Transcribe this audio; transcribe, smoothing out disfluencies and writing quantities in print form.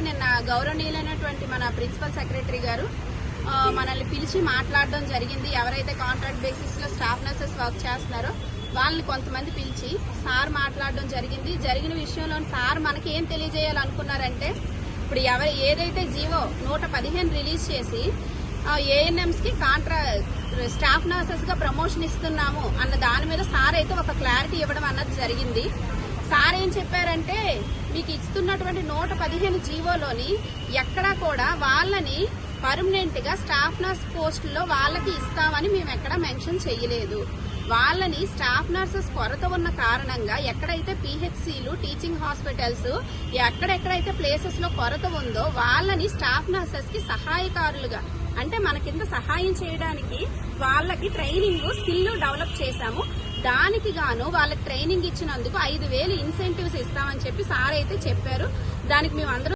నిన్న గౌరవనీయులైనటువంటి మన principal secretary గారు మనల్ని పిలిచి మాట్లాడడం జరిగింది. ఎవరైతే కాంట్రాక్ట్ బేసిస్ లో స్టాఫ్ నర్సెస్ వర్క్ చేస్తున్నారో వాళ్ళని కొంతమంది పిలిచి సార్ మాట్లాడడం జరిగింది. జరిగిన విషయంలో సార్ మనకి ఏం తెలియజేయాలనుకున్నారంటే, ఇప్పుడు ఏదైతే జీవో 115 రిలీజ్ చేసి ఏఎన్ఎంస్ కి స్టాఫ్ నర్సెస్ గా ప్రమోషన్ ఇస్తున్నాము అన్న దాని మీద సార్ అయితే ఒక క్లారిటీ ఇవ్వడం అన్నది జరిగింది. సార్ ఏం చెప్పారంటే, మీకు ఇస్తున్నటువంటి 115 జీవోలోని ఎక్కడా కూడా వాళ్ళని పర్మనెంట్ గా స్టాఫ్ నర్స్ పోస్టుల్లో వాళ్ళకి ఇస్తామని మేము ఎక్కడా మెన్షన్ చేయలేదు. వాళ్ళని స్టాఫ్ నర్సెస్ కొరత ఉన్న కారణంగా ఎక్కడైతే పిహెచ్సిలు, టీచింగ్ హాస్పిటల్స్, ఎక్కడెక్కడైతే ప్లేసెస్ లో కొరత ఉందో వాళ్ళని స్టాఫ్ నర్సెస్ కి సహాయకారులుగా, అంటే మన కింద సహాయం చేయడానికి వాళ్ళకి ట్రైనింగ్ స్కిల్ డెవలప్ చేశాము. దానికి గాను వాళ్ళకి ట్రైనింగ్ ఇచ్చినందుకు 5,000 ఇన్సెంటివ్స్ ఇస్తామని చెప్పి సార్ అయితే చెప్పారు. దానికి మేము అందరూ